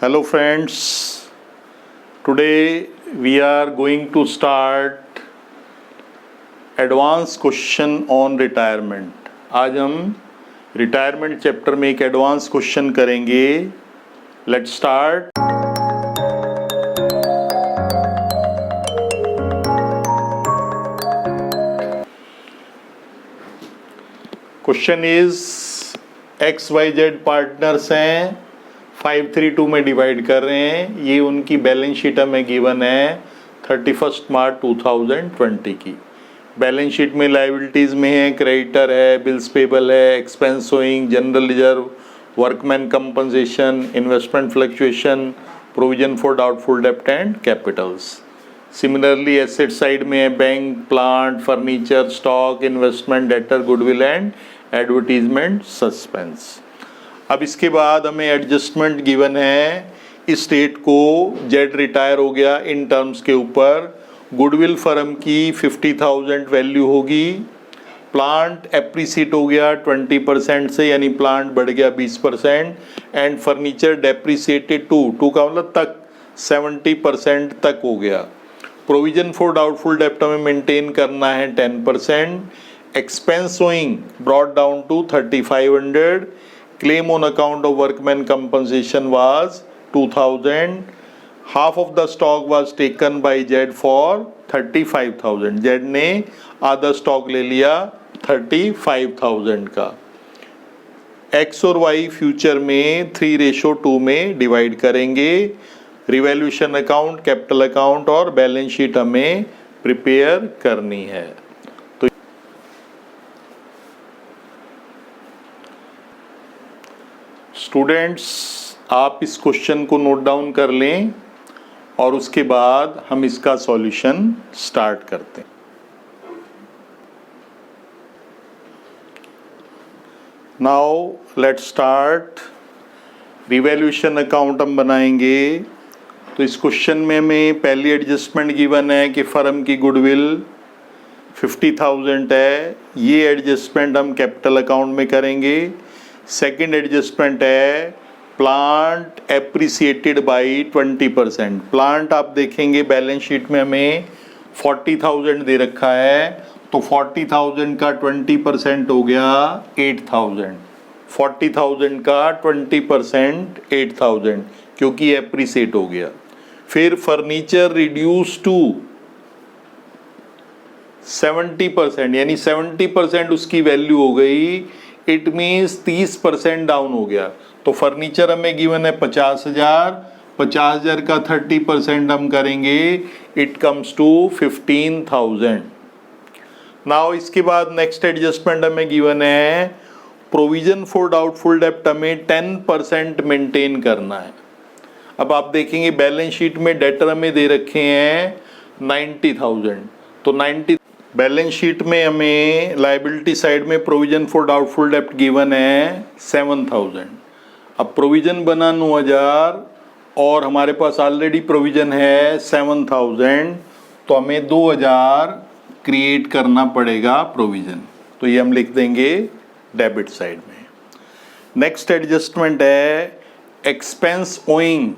Hello friends, today we are going to start advanced question on retirement। आज हम retirement chapter में एक advance question करेंगे। Let's start. Question is XYZ partners हैं, 532 में divide कर रहे हैं। ये उनकी बैलेंस शीट हमें गिवन है 31 मार्च 2020 की। बैलेंस शीट में लायबिलिटीज़ में है, क्रेडिटर है, बिल्स पेबल है, expense showing, general reserve, workman compensation, investment fluctuation, provision for doubtful डेप्ट and capitals. Similarly asset side में है bank, plant, furniture, stock, investment, debtor, goodwill and advertisement, suspense. अब इसके बाद हमें एडजस्टमेंट गिवन है। इस डेट को जेड रिटायर हो गया इन टर्म्स के ऊपर। गुडविल फर्म की 50,000 वैल्यू होगी। प्लांट एप्रिसिएट हो गया 20% से, यानी प्लांट बढ़ गया 20%। एंड फर्नीचर डेप्रिसिएटेड टू का मतलब तक 70% तक हो गया। प्रोविजन फॉर डाउटफुल डेप्ट हमें मेंटेन करना है 10%। Expense showing brought down to 3500। Claim on account of workman compensation was 2000. Half of the stock was taken by Z for 35,000. Z ने आधा स्टॉक ले लिया 35,000 का। X और Y फ्यूचर में 3:2 में डिवाइड करेंगे। रिवैल्यूएशन अकाउंट, कैपिटल अकाउंट और बैलेंस शीट हमें प्रिपेयर करनी है। स्टूडेंट्स, आप इस क्वेश्चन को नोट डाउन कर लें और उसके बाद हम इसका सॉल्यूशन स्टार्ट करते हैं। Now let's start. Revaluation account हम बनाएंगे। तो इस क्वेश्चन में हमें पहली एडजस्टमेंट गिवन है कि फर्म की गुडविल 50,000 है। ये एडजस्टमेंट हम कैपिटल अकाउंट में करेंगे। सेकेंड एडजस्टमेंट है प्लांट एप्रिसिएटेड बाई 20%। प्लांट आप देखेंगे बैलेंस शीट में हमें 40,000 दे रखा है, तो 40,000 का 20% हो गया 8,000। 40,000 का 20% 8,000, क्योंकि एप्रिसिएट हो गया। फिर फर्नीचर रिड्यूस टू 70%, यानी 70% उसकी वैल्यू हो गई। इट मीन्स 30% डाउन हो गया। तो फर्नीचर हमें गिवन है 50,000। 50,000 का 30% हम करेंगे, इट कम्स टू 15,000। नाउ इसके बाद नेक्स्ट एडजस्टमेंट हमें गिवन है प्रोविजन फॉर डाउटफुल डेप्ट हमें 10% मेंटेन करना है। अब आप देखेंगे बैलेंस शीट में डेटर हमें दे रखे हैं 90,000। तो 90 बैलेंस शीट में हमें लायबिलिटी साइड में प्रोविजन फॉर डाउटफुल डेप्ट गिवन है 7,000। अब प्रोविजन बना 9,000 और हमारे पास ऑलरेडी प्रोविजन है 7,000, तो हमें 2,000 क्रिएट करना पड़ेगा प्रोविजन। तो ये हम लिख देंगे डेबिट साइड में। नेक्स्ट एडजस्टमेंट है expense owing.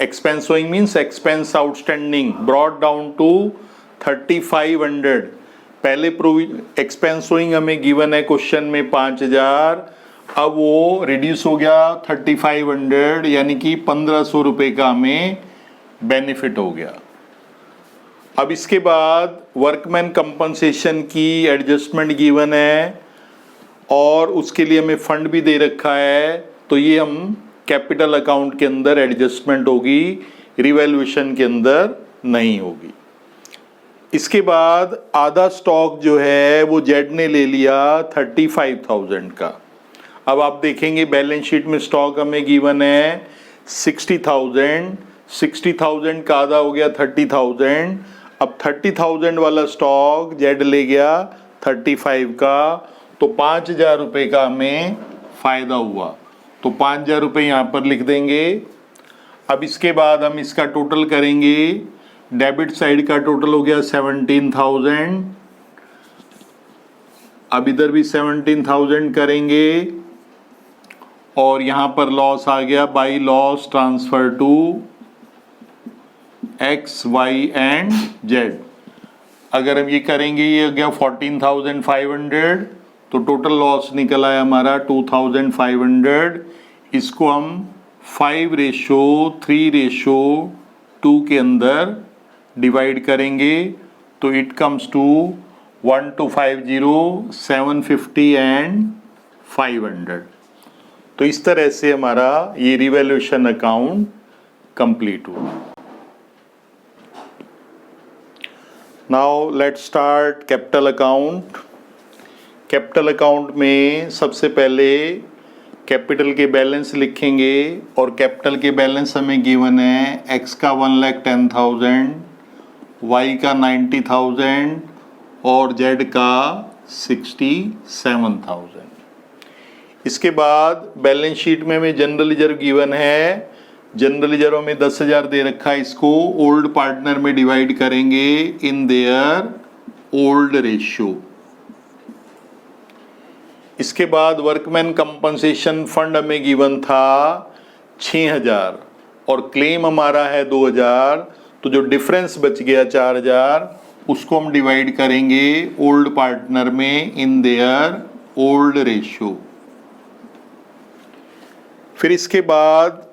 Expense owing means expense outstanding brought down to 3,500। पहले एक्सपेंस शोइंग हमें गिवन है क्वेश्चन में 5,000, अब वो रिड्यूस हो गया 3,500, यानी कि 1,500 रुपये का हमें बेनिफिट हो गया। अब इसके बाद वर्कमैन कंपनसेशन की एडजस्टमेंट गिवन है और उसके लिए हमें फंड भी दे रखा है, तो ये हम कैपिटल अकाउंट के अंदर एडजस्टमेंट होगी, रिवैल्यूएशन के अंदर नहीं होगी। इसके बाद आधा स्टॉक जो है वो जेड ने ले लिया 35,000 का। अब आप देखेंगे बैलेंस शीट में स्टॉक हमें गिवन है 60,000। 60,000 का आधा हो गया 30,000। अब 30,000 वाला स्टॉक जेड ले गया 35 का, तो 5,000 रुपये का हमें फ़ायदा हुआ। तो 5,000 रुपये यहाँ पर लिख देंगे। अब इसके बाद हम इसका टोटल करेंगे। डेबिट साइड का टोटल हो गया 17,000। अब इधर भी 17,000 करेंगे और यहाँ पर लॉस आ गया by loss transfer to X Y and Z. अगर हम ये करेंगे, ये हो गया 14,500, तो टोटल लॉस निकल आया हमारा 2,500। इसको हम 5:3:2 के अंदर डिवाइड करेंगे तो इट कम्स टू 1250, 750 एंड 500। तो इस तरह से हमारा ये रिवैल्यूएशन अकाउंट कंप्लीट हुआ। Now let's start capital account. Capital account में सबसे पहले कैपिटल के बैलेंस लिखेंगे और कैपिटल के बैलेंस हमें गिवन है एक्स का 1,10,000, वाई का 90,000 और जेड का 67,000। इसके बाद बैलेंस शीट में हमें जनरल रिजर्व गिवन है। जनरल रिजर्व में 10,000 दे रखा है, इसको ओल्ड पार्टनर में डिवाइड करेंगे इन देयर ओल्ड रेशियो। इसके बाद वर्कमैन कंपनसेशन फंड हमें गिवन था 6,000 और क्लेम हमारा है 2,000, तो जो डिफरेंस बच गया 4,000 उसको हम डिवाइड करेंगे ओल्ड पार्टनर में इन देयर ओल्ड रेशियो। फिर इसके बाद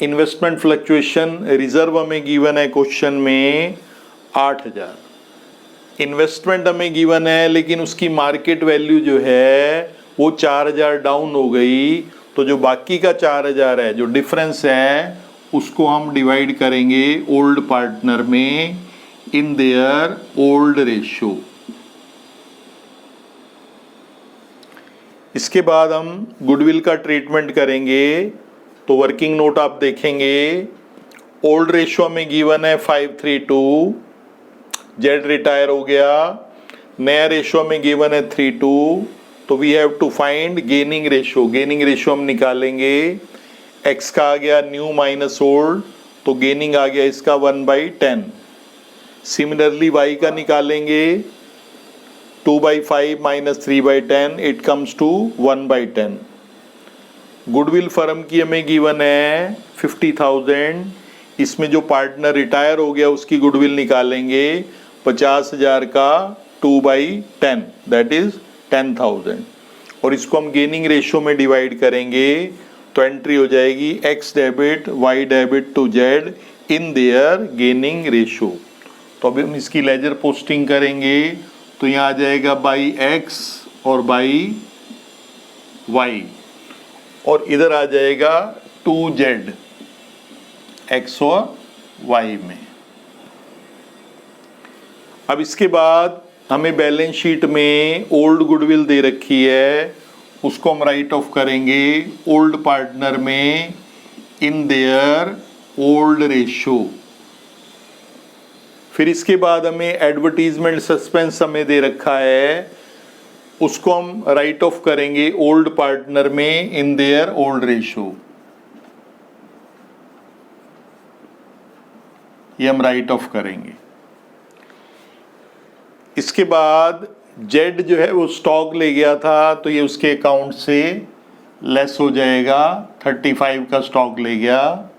इन्वेस्टमेंट फ्लक्चुएशन रिजर्व हमें गिवन है क्वेश्चन में 8,000। इन्वेस्टमेंट हमें गिवन है लेकिन उसकी मार्केट वैल्यू जो है वो 4,000 डाउन हो गई, तो जो बाकी का 4,000 है, जो डिफरेंस है, उसको हम डिवाइड करेंगे ओल्ड पार्टनर में इन देयर ओल्ड रेशियो। इसके बाद हम गुडविल का ट्रीटमेंट करेंगे। तो वर्किंग नोट आप देखेंगे, ओल्ड रेशियो में गिवन है 532, जेड रिटायर हो गया। नया रेशियो में गिवन है 32, तो we have to find gaining ratio. Gaining ratio हम निकालेंगे, एक्स का आ गया न्यू माइनस ओल्ड, तो गेनिंग आ गया इसका 1/10। सिमिलरली वाई का निकालेंगे, 2/5 minus 3/10, it comes to 1/10। Goodwill firm की हमें गिवन है 50,000, इसमें जो पार्टनर रिटायर हो गया उसकी गुडविल निकालेंगे 50,000 का 2/10, दैट इज 10,000, और इसको हम गेनिंग रेशियो में डिवाइड करेंगे तो एंट्री हो जाएगी X debit Y debit to Z in their gaining ratio. तो अभी हम इसकी लेजर पोस्टिंग करेंगे, तो यहाँ आ जाएगा बाई एक्स और बाई वाई, और इधर आ जाएगा 2Z एक्स और वाई में। अब इसके बाद हमें बैलेंस शीट में ओल्ड गुडविल दे रखी है, उसको हम राइट ऑफ करेंगे ओल्ड पार्टनर में इन देयर ओल्ड रेशियो। फिर इसके बाद हमें एडवर्टीजमेंट सस्पेंस हमें दे रखा है, उसको हम राइट ऑफ करेंगे ओल्ड पार्टनर में इन देयर ओल्ड रेशियो। ये हम राइट ऑफ करेंगे। इसके बाद जेड जो है वो स्टॉक ले गया था, तो ये उसके अकाउंट से लेस हो जाएगा, 35 का स्टॉक ले गया।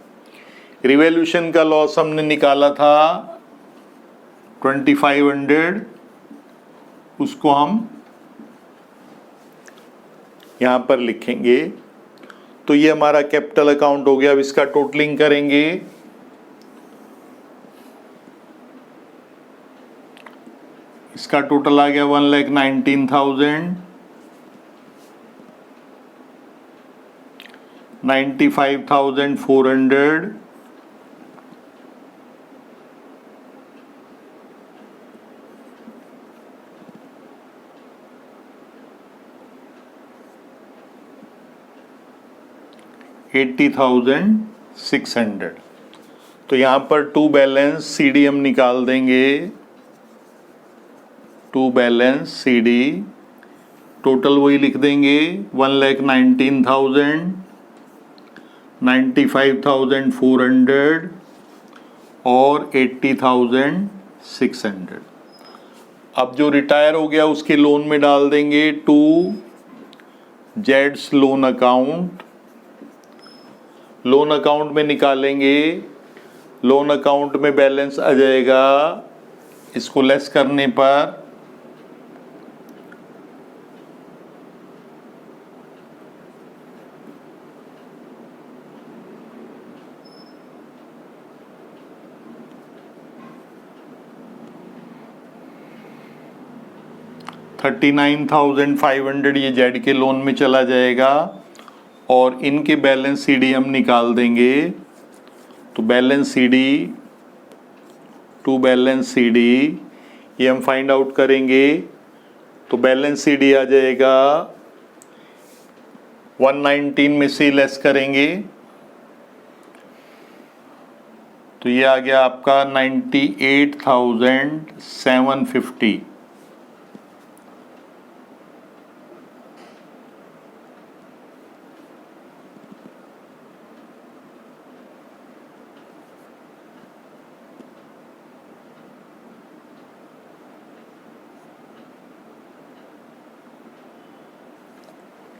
रिवैल्यूएशन का लॉस हमने निकाला था 2,500, उसको हम यहाँ पर लिखेंगे। तो ये हमारा कैपिटल अकाउंट हो गया। अब इसका टोटलिंग करेंगे, इसका टोटल आ गया 1,19,000, 95,400, $80,600। तो यहाँ पर टू बैलेंस CD हम निकाल देंगे, टू बैलेंस CD टोटल वही लिख देंगे 1,19,000, 95,400 और 80,600। अब जो रिटायर हो गया उसके लोन में डाल देंगे 2 Jades loan account, loan account में निकालेंगे, लोन अकाउंट में बैलेंस आ जाएगा, इसको लेस करने पर 39,500 ये जेड के लोन में चला जाएगा और इनके बैलेंस सीडी हम निकाल देंगे। तो balance CD to balance CD ये हम फाइंड आउट करेंगे। तो बैलेंस सीडी आ जाएगा 119 में से लेस करेंगे तो ये आ गया आपका 98,750।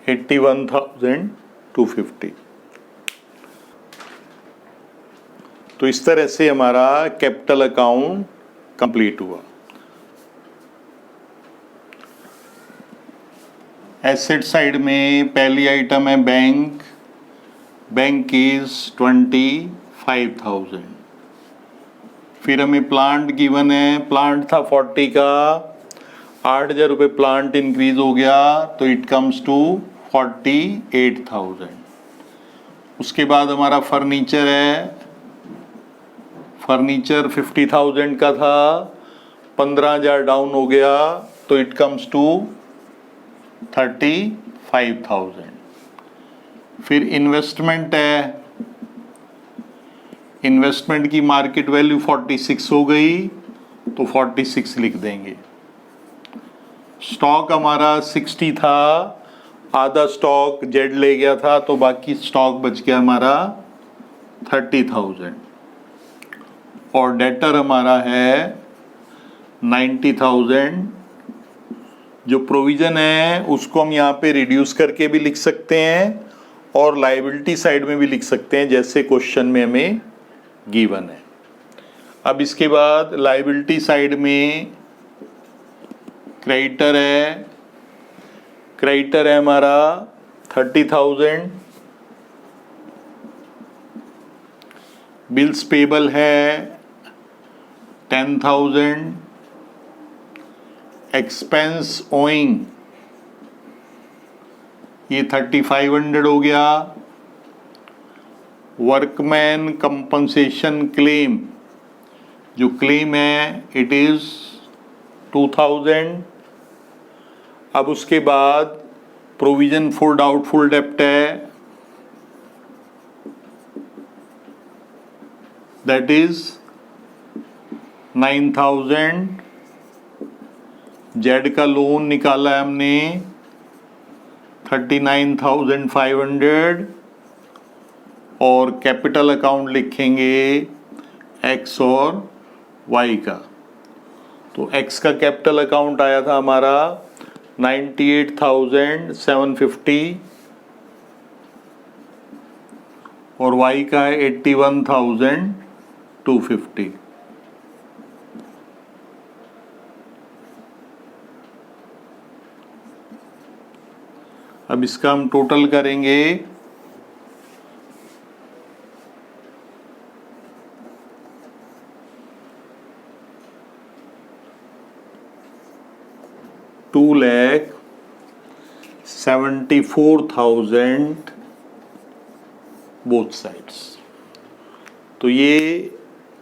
$81,250। तो इस तरह से हमारा कैपिटल अकाउंट कंप्लीट हुआ। एसेट साइड में पहली आइटम है बैंक, बैंक इज 25,000। फिर हमें प्लांट गिवन है, प्लांट था 40 का, 8,000 रुपये प्लांट इंक्रीज हो गया तो इट कम्स टू 48,000। उसके बाद हमारा फर्नीचर है, फर्नीचर 50,000 का था, 15,000 डाउन हो गया तो इट कम्स टू 35,000। फिर इन्वेस्टमेंट है, इन्वेस्टमेंट की मार्केट वैल्यू 46 हो गई तो 46 लिख देंगे। स्टॉक हमारा 60 था, आधा स्टॉक जेड ले गया था तो बाकी स्टॉक बच गया हमारा 30,000। और डेटर हमारा है 90,000। जो प्रोविज़न है उसको हम यहाँ पे रिड्यूस करके भी लिख सकते हैं और लायबिलिटी साइड में भी लिख सकते हैं जैसे क्वेश्चन में हमें गिवन है। अब इसके बाद लायबिलिटी साइड में क्रेडिटर है, क्रेडिटर है हमारा 30,000। बिल्स पेबल है 10,000। एक्सपेंस ओइंग ये 3,500 हो गया। वर्कमैन कंपनसेशन क्लेम, जो क्लेम है इट इज 2,000। अब उसके बाद प्रोविजन फॉर डाउटफुल डेप्ट है, दैट इज 9,000। जेड का लोन निकाला है हमने 39,500 और कैपिटल अकाउंट लिखेंगे एक्स और वाई का। तो एक्स का कैपिटल अकाउंट आया था हमारा 98,750 और वाई का है 81,250। अब इसका हम टोटल करेंगे। $2,74,000 बोथ साइड्स। तो ये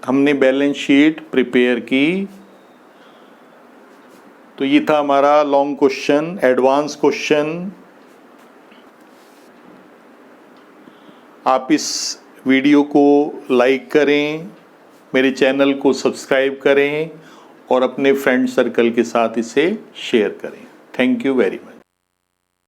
हमने बैलेंस शीट प्रिपेयर की। तो ये था हमारा लॉन्ग क्वेश्चन, एडवांस क्वेश्चन। आप इस वीडियो को लाइक करें, मेरे चैनल को सब्सक्राइब करें और अपने फ्रेंड सर्कल के साथ इसे शेयर करें। Thank you very much.